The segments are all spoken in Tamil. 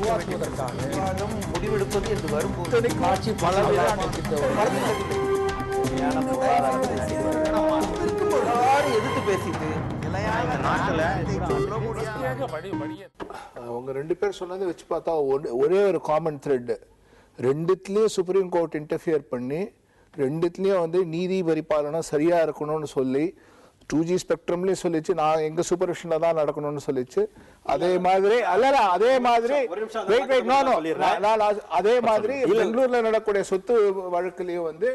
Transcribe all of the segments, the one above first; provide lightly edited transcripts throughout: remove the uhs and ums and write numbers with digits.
உருவாக்குவதற்காக முடிவெடுப்பது என்று வரும்போது காட்சி எதிர்த்து பேசிட்டு அவங்க ரெண்டு பேர் சொன்னதை வச்சு பார்த்தா ஒரே ஒரு காமன் த்ரெட், ரெண்டுத்துலயும் சுப்ரீம் கோர்ட் இன்டர்ஃபியர் பண்ணி ரெண்டுத்துலயும் வந்து நீதி பரிபாலனம் சரியா இருக்கணும்னு சொல்லி 2G ஸ்பெக்ட்ரம்லயும் சொல்லிச்சு, நான் எங்க சூப்பர்விஷன்ல தான் நடக்கணும்னு சொல்லிச்சு. அதே மாதிரி அதே மாதிரி அதே மாதிரி பெங்களூர்ல நடக்கக்கூடிய சொத்து வழக்குலயும் வந்து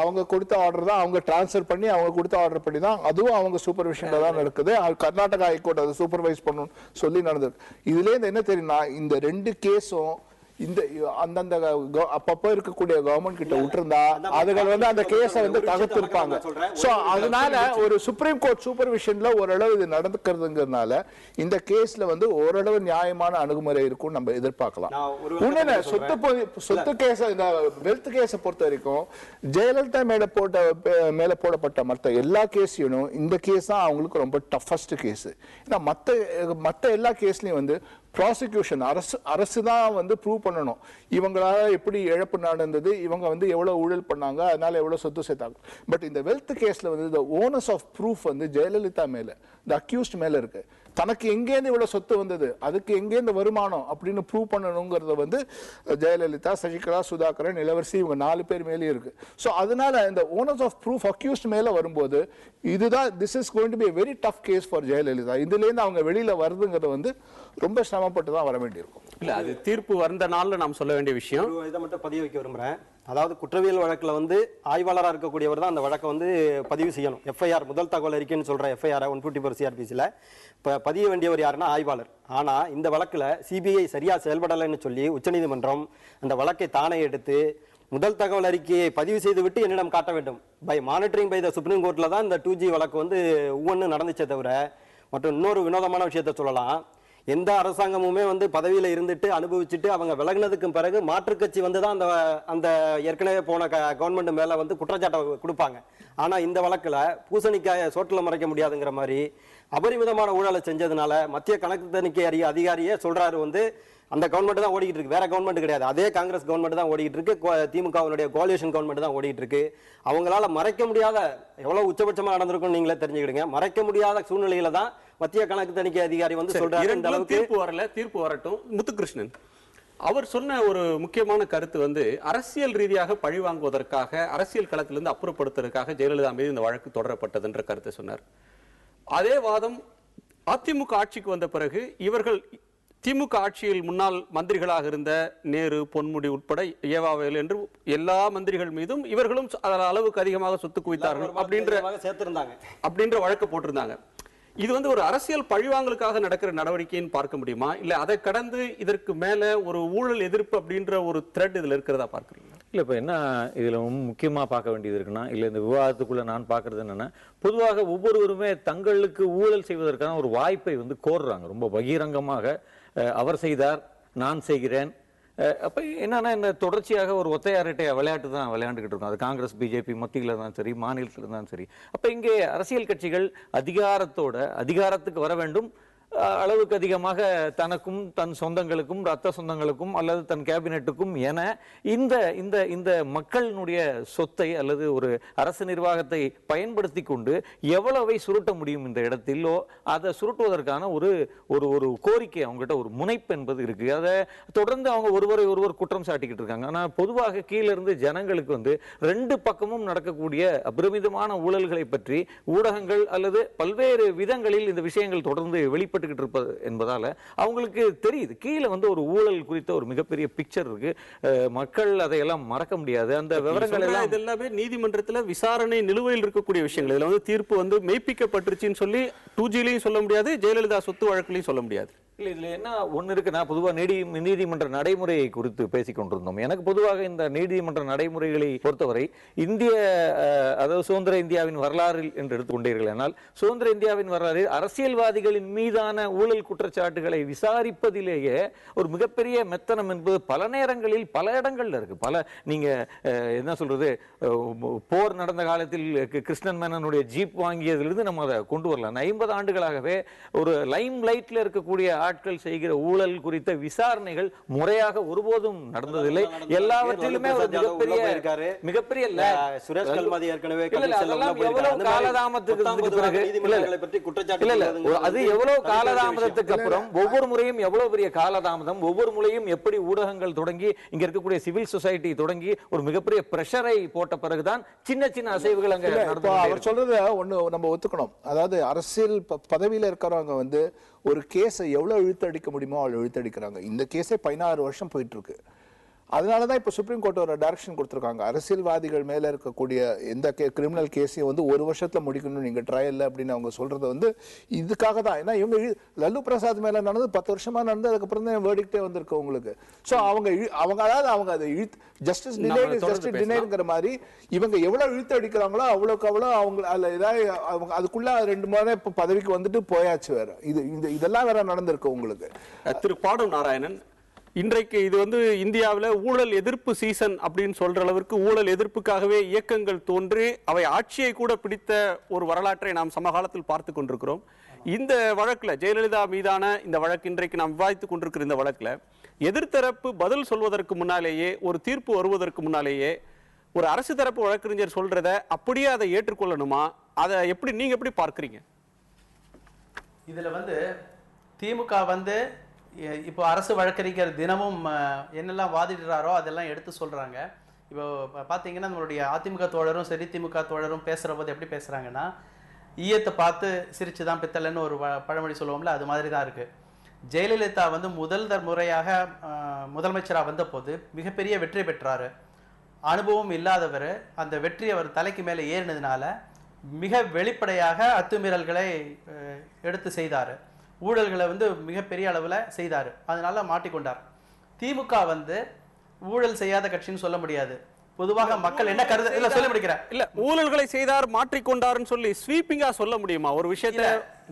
அவங்க கொடுத்த ஆர்டர் தான், அவங்க டிரான்ஸ்ஃபர் பண்ணி அவங்க கொடுத்த ஆர்டர் படி தான் அதுவும் அவங்க சூப்பர்விஷன்ல தான் நடக்குது. கர்நாடகா ஹைகோர்ட் அதை சூப்பர்வைஸ் பண்ணணும் சொல்லி நடந்தது. இதுல இருந்து என்ன தெரியும்னா, இந்த ரெண்டு கேஸும் இந்த அந்தந்த அப்பப்போ இருக்கக்கூடிய கவர்மெண்ட் கிட்ட விட்டுருந்தா அதுகள் வந்து அந்த கேஸை வந்து தகர்த்திருப்பாங்க. சோ அதனால ஒரு சுப்ரீம் கோர்ட் சூப்பர்விஷன்ல ஓரளவு இது நடந்துக்கிறதுங்கிறதுனால இந்த கேஸ்ல வந்து ஓரளவு நியாயமான அணுகுமுறை இருக்கும் நம்ம எதிர்பார்க்கலாம். உடனே சொத்து கேஸ், இந்த வெல்த் கேஸை பொறுத்த வரைக்கும் ஜெயலலிதா மேல போடப்பட்ட மற்ற எல்லா கேஸையும் இந்த கேஸ் தான் அவங்களுக்கு ரொம்ப டஃபஸ்ட் கேஸ். ஏன்னா மற்ற எல்லா கேஸ்லயும் வந்து ப்ராசிக்யூஷன் அரசு தான் வந்து ப்ரூவ் பண்ணணும் இவங்களால எப்படி இழப்பு நடந்தது, இவங்க வந்து எவ்வளவு ஊழல் பண்ணாங்க, அதனால எவ்வளவு சொத்து சேர்த்தாங்க. பட் இந்த வெல்த் கேஸ்ல வந்து the onus of proof வந்து ஜெயலலிதா மேல, the accused மேல இருக்கு. தனக்கு எங்கேருந்து இவ்வளவு சொத்து வந்தது, அதுக்கு எங்கேருந்து வருமானம் அப்படின்னு ப்ரூவ் பண்ணணுங்கிறத வந்து ஜெயலலிதா, சசிகலா, சுதாகரன், இளவரசி இவங்க 4 பேர் மேலேயும் இருக்கு. ஸோ அதனால இந்த ஓனர்ஸ் ஆஃப் ப்ரூஃப் அக்யூஸ்ட் மேல வரும்போது இதுதான் this is going to be a very tough case for Jayalalithaa. இதுல இருந்து அவங்க வெளியில வருதுங்கிறது வந்து ரொம்ப சிரமப்பட்டு தான் வர வேண்டியிருக்கும். இல்ல அது தீர்ப்பு வந்த நாள்ல நாம் சொல்ல வேண்டிய விஷயம். இதை மட்டும் பதிவு வைக்க விரும்புறேன். அதாவது குற்றவியல் வழக்குல வந்து ஆய்வாளராக இருக்கக்கூடியவர் தான் அந்த வழக்கை வந்து பதிவு செய்யணும். எஃப்ஐஆர் முதல் தகவல் அறிக்கைன்னு சொல்ற எஃப்ஐஆர் 154 CRPCல பதிய வேண்டியவர் யாருன்னா ஆய்வாளர். ஆனா இந்த வழக்குல சிபிஐ சரியா செயல்படலைன்னு சொல்லி உச்சநீதிமன்றம் அந்த வழக்கை தானே எடுத்து முதல் தகவல் அறிக்கையை பதிவு செய்து விட்டு என்னிடம் காட்ட வேண்டும் by monitoring by the supreme கோர்ட்ல தான் இந்த 2G வழக்கு வந்து ஒவ்வொன்று நடந்துச்சே தவிர. மற்றும் இன்னொரு வினோதமான விஷயத்த சொல்லலாம், எந்த அரசாங்கமுமே வந்து பதவியில இருந்துட்டு அனுபவிச்சுட்டு அவங்க விலகினதுக்கு பிறகு மாற்றுக் கட்சி வந்து தான் அந்த ஏற்கனவே போன கவர்மெண்ட் மேல வந்து குற்றச்சாட்டை கொடுப்பாங்க. ஆனா இந்த வழக்குல பூசணிக்காய சோட்டில் மறைக்க முடியாதுங்கிற மாதிரி அபரிமிதமான ஊழலை செஞ்சதுனால மத்திய கணக்கு தணிக்கை அதிகாரியே சொல்றாரு வந்து அந்த கவர்மெண்ட் தான் ஓடிக்கிட்டு இருக்கு, வேற கவர்மெண்ட் கிடையாது, அதே காங்கிரஸ் கவர்மெண்ட் தான் ஓடிக்கிட்டு இருக்கு, திமுகவினுடைய கோலியேஷன் கவர்மெண்ட் தான் ஓடிக்கிட்டு இருக்கு. அவங்களால மறைக்க முடியாத எவ்வளவு உச்சபட்சமா நடந்திருக்கும் நீங்களே தெரிஞ்சுக்கிடுங்க. மறைக்க முடியாத சூழ்நிலையில தான் மத்திய கணக்கு தணிக்கை அதிகாரி வந்து சொல்றாரு. தீர்ப்பு வரட்டும். முத்துகிருஷ்ணன் அவர் சொன்ன ஒரு முக்கியமான கருத்து வந்து அரசியல் ரீதியாக பழி வாங்குவதற்காக, அரசியல் களத்திலிருந்து அப்புறப்படுத்துவதற்காக ஜெயலலிதா மீது இந்த வழக்கு தொடரப்பட்டது என்ற கருத்தை சொன்னார். அதே வாதம் அதிமுக ஆட்சிக்கு வந்த பிறகு இவர்கள் திமுக ஆட்சியில் முன்னாள் மந்திரிகளாக இருந்த நேரு, பொன்முடி உட்பட ஏவாவேல் என்று எல்லா மந்திரிகள் மீதும் இவர்களும் அளவுக்கு அதிகமாக சொத்து குவித்தார்கள் அப்படின்ற வழக்கு போட்டிருந்தாங்க. இது வந்து ஒரு அரசியல் பழிவாங்கலுக்காக நடக்கிற நடவடிக்கைன்னு பார்க்க முடியுமா, இல்ல அதை கடந்து இதற்கு மேல ஒரு ஊழல் எதிர்ப்பு அப்படின்ற ஒரு த்ரெட் இதுல இருக்கிறதா பார்க்குறீங்க? இல்லை, இப்போ என்ன இதில் முக்கியமாக பார்க்க வேண்டியது இருக்குன்னா, இல்லை இந்த விவாதத்துக்குள்ளே நான் பார்க்குறது என்னென்னா, பொதுவாக ஒவ்வொருவருமே தங்களுக்கு ஊழல் செய்வதற்கான ஒரு வாய்ப்பை வந்து கோர்றாங்க ரொம்ப பகிரங்கமாக. அவர் செய்தார், நான் செய்கிறேன். அப்போ என்னன்னா, இந்த தொடர்ச்சியாக ஒரு ஒத்தையாரிட்டை விளையாட்டு தான் விளையாண்டுக்கிட்டு இருக்கோம். அது காங்கிரஸ், பிஜேபி மத்தியில் தான் சரி, மாநிலத்தில் தான் சரி. அப்போ இங்கே அரசியல் கட்சிகள் அதிகாரத்துக்கு வர வேண்டும், அளவுக்கு அதிகமாக தனக்கும் தன் சொந்தங்களுக்கும் ரத்த சொந்தங்களுக்கும் அல்லது தன் கேபினெட்டுக்கும் என இந்த இந்த இந்த மக்களினுடைய சொத்தை அல்லது ஒரு அரசு நிர்வாகத்தை பயன்படுத்தி கொண்டு எவ்வளவை சுருட்ட முடியும் இந்த இடத்திலோ அதை சுருட்டுவதற்கான ஒரு ஒரு ஒரு கோரிக்கை அவங்ககிட்ட, ஒரு முனைப்பு என்பது இருக்கு. அதை தொடர்ந்து அவங்க ஒருவர் குற்றம் சாட்டிக்கிட்டு இருக்காங்க. ஆனால் பொதுவாக கீழே இருந்து ஜனங்களுக்கு வந்து ரெண்டு பக்கமும் நடக்கக்கூடிய அபரிமிதமான ஊழல்களை பற்றி ஊடகங்கள் அல்லது பல்வேறு விதங்களில் இந்த விஷயங்கள் தொடர்ந்து வெளிப்பட்டு இருப்பது என்பதால அவங்களுக்கு தெரியுது கீழே வந்து ஒரு ஊழல் குறித்த ஒரு மிகப்பெரிய பிக்சர் இருக்கு. மக்கள் அதையெல்லாம் மறக்க முடியாது. அந்த விவரங்கள் எல்லாம் இதெல்லாமே நீதிமன்றத்தில் விசாரணை நிலுவையில் இருக்கக்கூடிய விஷயங்கள். இதுல வந்து தீர்ப்பு வந்து மெய்ப்பிக்கப்பட்டுருச்சுன்னு சொல்லி 2Gலையும் சொல்ல முடியாது, ஜெயலலிதா சொத்து வழக்குலையும் சொல்ல முடியாது. இல்லை, இதில் என்ன ஒன்று இருக்குன்னா, பொதுவாக நீதிமன்ற நடைமுறையை குறித்து பேசிக் கொண்டிருந்தோம். எனக்கு பொதுவாக இந்த நீதிமன்ற நடைமுறைகளை பொறுத்தவரை அதாவது சுதந்திர இந்தியாவின் வரலாறு என்று எடுத்துக்கொண்டீர்கள். ஆனால் சுதந்திர இந்தியாவின் வரலாறு அரசியல்வாதிகளின் மீதான ஊழல் குற்றச்சாட்டுகளை விசாரிப்பதிலேயே ஒரு மிகப்பெரிய மெத்தனம் என்பது பல நேரங்களில் பல இடங்கள்ல இருக்கு. நீங்க என்ன சொல்றது, போர் நடந்த காலத்தில் கிருஷ்ணன் மேனனுடைய ஜீப் வாங்கியதிலிருந்து நம்ம அதை கொண்டு வரலாம். 50 ஆண்டுகளாகவே ஒரு லைம் லைட்ல இருக்கக்கூடிய ஆட்கள் செய்கிற ஊழல் குறித்த விசாரணைகள் முறையாக ஒருபோதும் நடந்ததில்லை. எல்லாவற்றிலுமே ஒரு மிகப்பெரிய சுரேஷ் கல்மாதி ஏற்கனவே எவ்வளவு காலதாமத்துக்கு பிறகு அது எவ்வளவு காலதாமதத்துக்கு அப்புறம் ஒவ்வொரு முறையும் எவ்வளவு பெரிய காலதாமதம், ஒவ்வொரு முறையும் எப்படி ஊடகங்கள் தொடங்கி இங்க இருக்கக்கூடிய சிவில் சொசைட்டி தொடங்கி ஒரு மிகப்பெரிய பிரஷரை போட்ட பிறகுதான் சின்ன சின்ன அசைவுகள் அங்க நடந்தது. அவர் சொல்றத ஒண்ணு நம்ம ஒத்துக்கணும். அதாவது அரசியல் பதவியில இருக்கிறவங்க வந்து ஒரு கேஸை எவ்வளவு இழுத்தடிக்க முடியுமோ அவ்வளவு இழுத்தடிக்கிறாங்க. இந்த கேஸே 16 வருஷம் போயிட்டு இருக்கு. அதனாலதான் இப்ப சுப்ரீம் கோர்ட் ஒரு டைரக்ஷன் கொடுத்திருக்காங்க. அரசியல்வாதிகள் மேல இருக்கக்கூடிய எந்த கிரிமினல் கேஸையும் வந்து 1 வருஷத்துல முடிக்கணும் நீங்க ட்ரையல் அப்படின்னு அவங்க சொல்றது வந்து இதுக்காக தான். ஏன்னா இவங்க லல்லு பிரசாத் மேல நடந்து 10 வருஷமா நடந்து அதுக்கப்புறம் தான் வேர்டிக்டே வந்திருக்கு உங்களுக்கு. சோ அவங்க அதாவது அவங்க அதை ஜஸ்டிஸ் டினைங்கிற மாதிரி இவங்க எவ்வளவு இழுத்து அடிக்கிறாங்களோ அவ்வளவுக்கு அவ்வளவு அவங்க அதுல ஏதாவது அவங்க அதுக்குள்ள 2 முறை பதவிக்கு வந்துட்டு போயாச்சு. வேற இதெல்லாம் வேற நடந்திருக்கு உங்களுக்கு. திரு பாடும் நாராயணன், இன்றைக்கு இது வந்து இந்தியாவில் ஊழல் எதிர்ப்பு சீசன் அப்படின்னு சொல்ற அளவிற்கு ஊழல் எதிர்ப்புக்காகவே இயக்கங்கள் தோன்றி அவை ஆட்சியை கூட பிடித்த ஒரு வரலாற்றை நாம் சமகாலத்தில் பார்த்து கொண்டிருக்கிறோம். இந்த வழக்குல ஜெயலலிதா மீதான இந்த வழக்கு இன்றைக்கு நாம் விவாதித்துக் கொண்டிருக்கிற இந்த வழக்குல எதிர்த்தரப்பு பதில் சொல்வதற்கு முன்னாலேயே, ஒரு தீர்ப்பு வருவதற்கு முன்னாலேயே ஒரு அரசு தரப்பு வழக்கறிஞர் சொல்றத அப்படியே அதை ஏற்றுக்கொள்ளணுமா? அதை நீங்க எப்படி பார்க்கிறீங்க? இதுல வந்து திமுக வந்து இப்போ அரசு வழக்கறிஞர் தினமும் என்னெல்லாம் வாதிடுறாரோ அதெல்லாம் எடுத்து சொல்றாங்க. இப்போ பார்த்தீங்கன்னா நம்மளுடைய அதிமுக தோழரும் சரி திமுக தோழரும் பேசுகிற போது எப்படி பேசுகிறாங்கன்னா, ஈயத்தை பார்த்து சிரிச்சு தான் பித்தளைன்னு ஒரு பழமொழி சொல்லுவோம்ல, அது மாதிரி தான் இருக்குது. ஜெயலலிதா வந்து முதல் முறையாக முதலமைச்சராக வந்த போது மிகப்பெரிய வெற்றி பெற்றார். அனுபவம் இல்லாதவர் அந்த வெற்றி அவர் தலைக்கு மேலே ஏறினதுனால மிக வெளிப்படையாக அத்துமீறல்களை எடுத்து செய்தார். ஊழல்களை வந்து மிகப்பெரிய அளவில் செய்தார். அதனால மாட்டிக்கொண்டார். திமுக வந்து ஊழல் செய்யாத கட்சின்னு சொல்ல முடியாது. பொதுவாக மக்கள் என்ன கருது இல்ல சொல்ல முடிக்கிறேன் இல்ல ஊழல்களை செய்தார் மாற்றிக்கொண்டார்னு சொல்லி ஸ்வீப்பிங்கா சொல்ல முடியுமா ஒரு விஷயத்தை?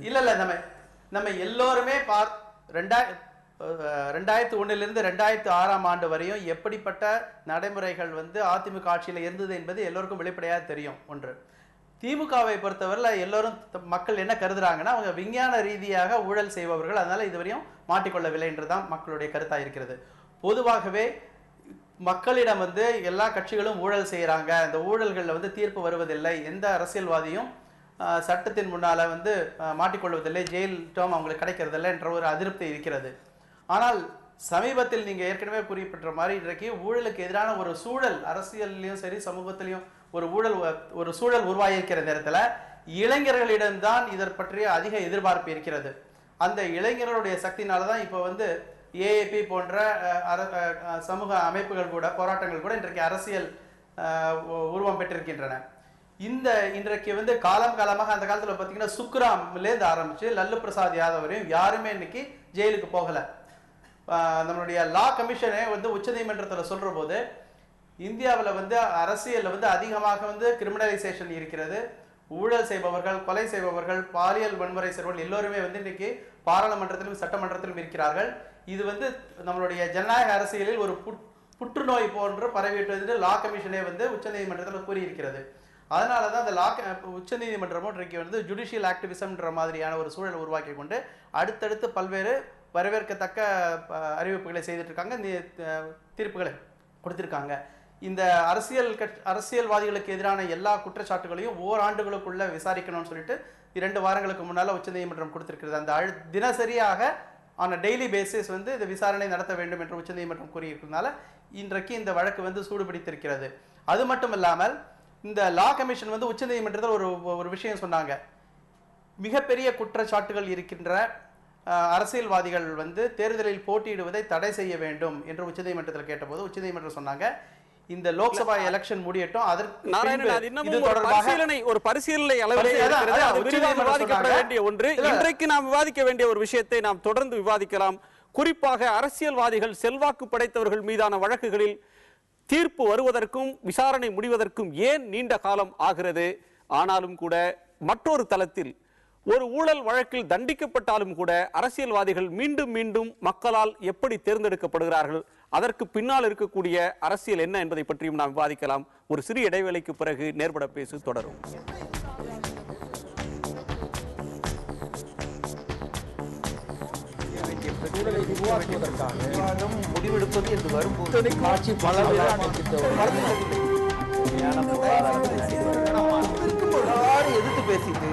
இல்ல நம்ம எல்லோருமே 2001 2006 ஆண்டு வரையும் எப்படிப்பட்ட நடைமுறைகள் வந்து அதிமுக ஆட்சியில் இருந்தது என்பது எல்லோருக்கும் வெளிப்படையாக தெரியும். ஒன்று, திமுகவை பொறுத்தவரை எல்லோரும் மக்கள் என்ன கருதுறாங்கன்னா அவங்க விஞ்ஞான ரீதியாக ஊழல் செய்பவர்கள், அதனால இதுவரையும் மாட்டிக்கொள்ளவில்லை என்றுதான் மக்களுடைய கருத்தாக இருக்கிறது. பொதுவாகவே மக்களிடம் வந்து எல்லா கட்சிகளும் ஊழல் செய்யறாங்க, இந்த ஊழல்களில் வந்து தீர்ப்பு வருவதில்லை, எந்த அரசியல்வாதியும் சட்டத்தின் முன்னால வந்து மாட்டிக்கொள்வதில்லை, ஜெயில் டேர்ம் அவங்களுக்கு கிடைக்கிறதில்லை என்ற ஒரு அதிருப்தி இருக்கிறது. ஆனால் சமீபத்தில் நீங்க ஏற்கனவே குறிப்பிட்ட மாதிரி இன்றைக்கு ஊழலுக்கு எதிரான ஒரு சூழல் அரசியல்லையும் சரி சமூகத்திலையும் ஒரு சூழல் உருவாகியிருக்கிற நேரத்தில் இளைஞர்களிடம்தான் இதற் பற்றிய அதிக எதிர்பார்ப்பு இருக்கிறது. அந்த இளைஞர்களுடைய சக்தினாலதான் இப்போ வந்து ஏஏபி போன்ற சமூக அமைப்புகள் கூட போராட்டங்கள் கூட இன்றைக்கு அரசியல் உருவம் பெற்றிருக்கின்றன. இன்றைக்கு வந்து காலமாக அந்த காலத்துல பாத்தீங்கன்னா சுக்ராம்லேருந்து ஆரம்பிச்சு லல்லு பிரசாத் யாதவ் வரையும் யாருமே இன்னைக்கு ஜெயிலுக்கு போகல. நம்மளுடைய லா கமிஷனே வந்து உச்சநீதிமன்றத்தில் சொல்ற போது இந்தியாவில் வந்து அரசியல் வந்து அதிகமாக வந்து கிரிமினலைசேஷன் இருக்கிறது. ஊழல் செய்பவர்கள், கொலை செய்பவர்கள், பாலியல் வன்முறை செய்பவர்கள் எல்லோருமே வந்து இன்னைக்கு பாராளுமன்றத்திலும் சட்டமன்றத்திலும் இருக்கிறார்கள். இது வந்து நம்மளுடைய ஜனநாயக அரசியலில் ஒரு புற்றுநோய் போன்று பரவிட்டு லா கமிஷனே வந்து உச்சநீதிமன்றத்தில் கூறியிருக்கிறது. அதனாலதான் அந்த உச்சநீதிமன்றமும் இன்றைக்கு வந்து ஜுடிஷியல் ஆக்டிவிசம்ன்ற மாதிரியான ஒரு சூழல் உருவாக்கி கொண்டு அடுத்தடுத்து பல்வேறு வரவேற்கத்தக்க அறிவிப்புகளை செய்துட்டு இருக்காங்க, தீர்ப்புகளை கொடுத்திருக்காங்க. இந்த அரசியல்வாதிகளுக்கு எதிரான எல்லா குற்றச்சாட்டுகளையும் ஓராண்டுகளுக்குள்ள விசாரிக்கணும்னு சொல்லிட்டு 2 வாரங்களுக்கு முன்னால உச்சநீதிமன்றம் கொடுத்திருக்கிறது. அந்த தினசரியாக ஆன டெய்லி பேசிஸ் வந்து இந்த விசாரணை நடத்த வேண்டும் என்று உச்சநீதிமன்றம் கூறியிருக்கிறதுனால இன்றைக்கு இந்த வழக்கு வந்து சூடுபிடித்திருக்கிறது. அது மட்டும் இல்லாமல் இந்த லா கமிஷன் வந்து உச்சநீதிமன்றத்தில் ஒரு விஷயம் சொன்னாங்க. மிகப்பெரிய குற்றச்சாட்டுகள் இருக்கின்ற அரசியல்வாதிகள் வந்து தேர்தலில் போட்டியிடுவதை தடை செய்ய வேண்டும் என்று உச்சநீதிமன்றத்தில் கேட்டபோது உச்சநீதிமன்றம் சொன்னாங்க, இந்த லோக்சபா எலெக்ஷன் முடியட்டும், ஒரு பரிசீலனை விவாதிக்கப்பட வேண்டிய ஒன்று. இன்றைக்கு நாம் விவாதிக்க வேண்டிய ஒரு விஷயத்தை நாம் தொடர்ந்து விவாதிக்கலாம். குறிப்பாக அரசியல்வாதிகள், செல்வாக்கு படைத்தவர்கள் மீதான வழக்குகளில் தீர்ப்பு வருவதற்கும் விசாரணை முடிவதற்கும் ஏன் நீண்ட காலம் ஆகிறது? ஆனாலும் கூட மற்றொரு தளத்தில் ஒரு ஊழல் வழக்கில் தண்டிக்கப்பட்டாலும் கூட அரசியல்வாதிகள் மீண்டும் மீண்டும் மக்களால் எப்படி தேர்ந்தெடுக்கப்படுகிறார்கள், அதற்கு பின்னால் இருக்கக்கூடிய அரசியல் என்ன என்பதை பற்றியும் நாம் விவாதிக்கலாம். ஒரு சிறிய இடைவேளைக்கு பிறகு நேர்பட பேசு தொடரும். சூழலை உருவாக்குவதற்காக விவாதம் முடிவெடுப்பது என்று வரும்போது காட்சி எதிர்த்து பேசிட்டு